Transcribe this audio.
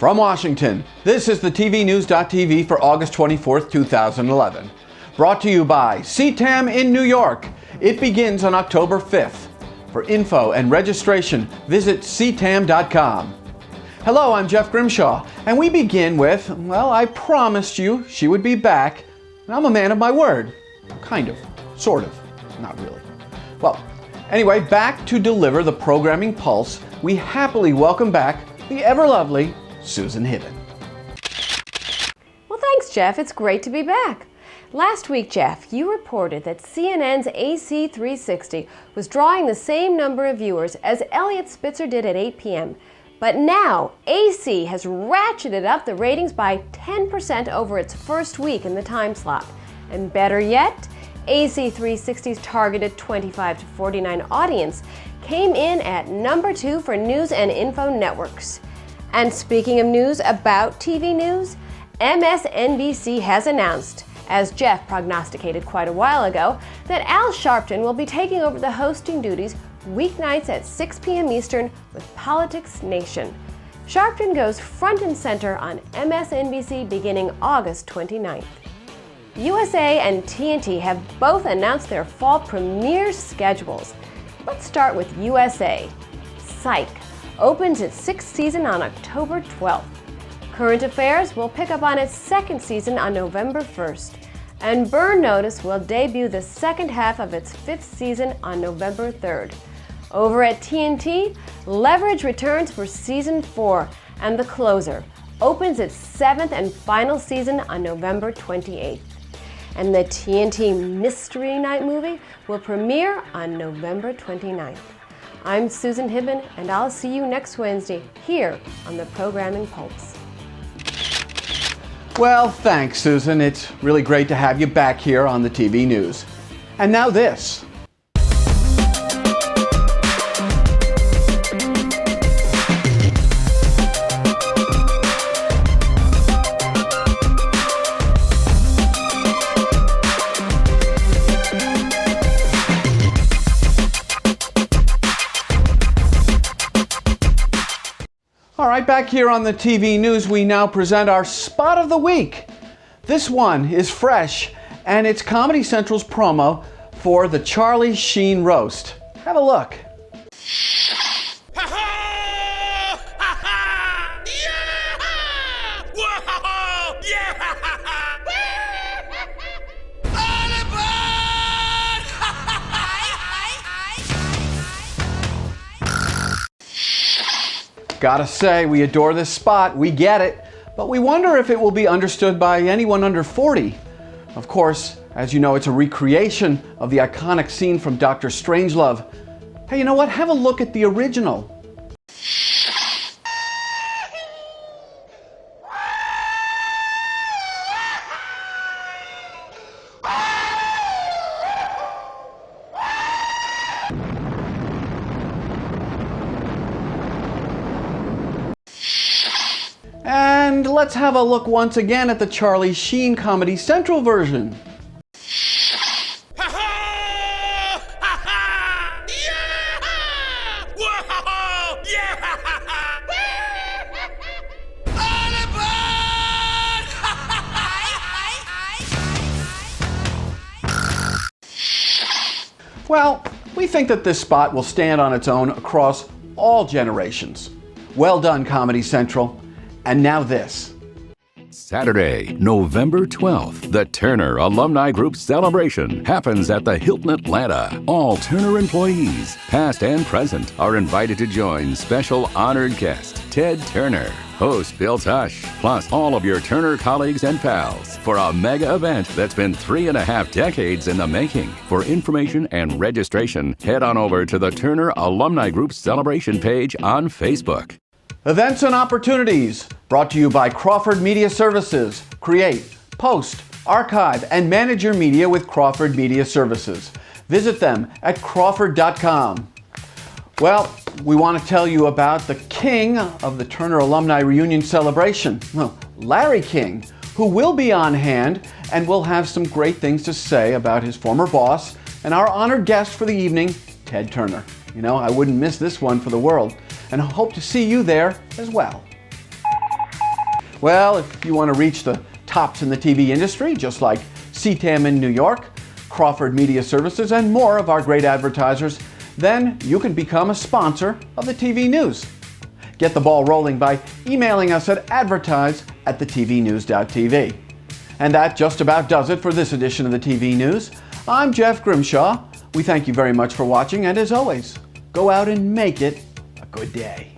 From Washington, this is the tvnews.tv for August 24th, 2011. Brought to you by CTAM in New York. It begins on October 5th. For info and registration, visit ctam.com. Hello, I'm Jeff Grimshaw, and we begin with, well, I promised you she would be back, and I'm a man of my word. Kind of. Sort of. Not really. Well, anyway, back to deliver the programming pulse, we happily welcome back the ever-lovely Susan Hibben. Well, thanks, Jeff. It's great to be back. Last week, Jeff, you reported that CNN's AC 360 was drawing the same number of viewers as Elliot Spitzer did at 8 p.m., but now AC has ratcheted up the ratings by 10% over its first week in the time slot. And better yet, AC 360's targeted 25 to 49 audience came in at number 2 for news and info networks. And speaking of news about TV news, MSNBC has announced, as Jeff prognosticated quite a while ago, that Al Sharpton will be taking over the hosting duties weeknights at 6 p.m. Eastern with Politics Nation. Sharpton goes front and center on MSNBC beginning August 29th. USA and TNT have both announced their fall premiere schedules. Let's start with USA. Psych opens its 6th season on October 12th. Current Affairs will pick up on its 2nd season on November 1st. And Burn Notice will debut the second half of its 5th season on November 3rd. Over at TNT, Leverage returns for Season 4, and The Closer opens its 7th and final season on November 28th. And the TNT Mystery Night movie will premiere on November 29th. I'm Susan Hibben, and I'll see you next Wednesday here on the Programming Pulse. Well, thanks, Susan. It's really great to have you back here on the TV news. And now this. All right, back here on the TV news, we now present our Spot of the Week. This one is fresh, and it's Comedy Central's promo for the Charlie Sheen roast. Have a look. Gotta say, we adore this spot, we get it, but we wonder if it will be understood by anyone under 40. Of course, as you know, it's a recreation of the iconic scene from Dr. Strangelove. Hey, you know what? Have a look at the original. And let's have a look once again at the Charlie Sheen Comedy Central version. Well, we think that this spot will stand on its own across all generations. Well done, Comedy Central. And now this. Saturday, November 12th, the Turner Alumni Group Celebration happens at the Hilton Atlanta. All Turner employees, past and present, are invited to join special honored guest Ted Turner, host Bill Tush, plus all of your Turner colleagues and pals for a mega event that's been 3.5 decades in the making. For information and registration, head on over to the Turner Alumni Group Celebration page on Facebook. Events and opportunities brought to you by Crawford Media Services. Create, post, archive, and manage your media with Crawford Media Services. Visit them at crawford.com. Well, we want to tell you about the king of the Turner Alumni Reunion Celebration, Larry King, who will be on hand and will have some great things to say about his former boss and our honored guest for the evening, Ted Turner. I wouldn't miss this one for the world, and I hope to see you there as well. Well, if you want to reach the tops in the TV industry, just like CTAM in New York, Crawford Media Services, and more of our great advertisers, then you can become a sponsor of the TV News. Get the ball rolling by emailing us at advertise@thetvnews.tv. And that just about does it for this edition of the TV News. I'm Jeff Grimshaw. We thank you very much for watching, and as always, go out and make it a good day.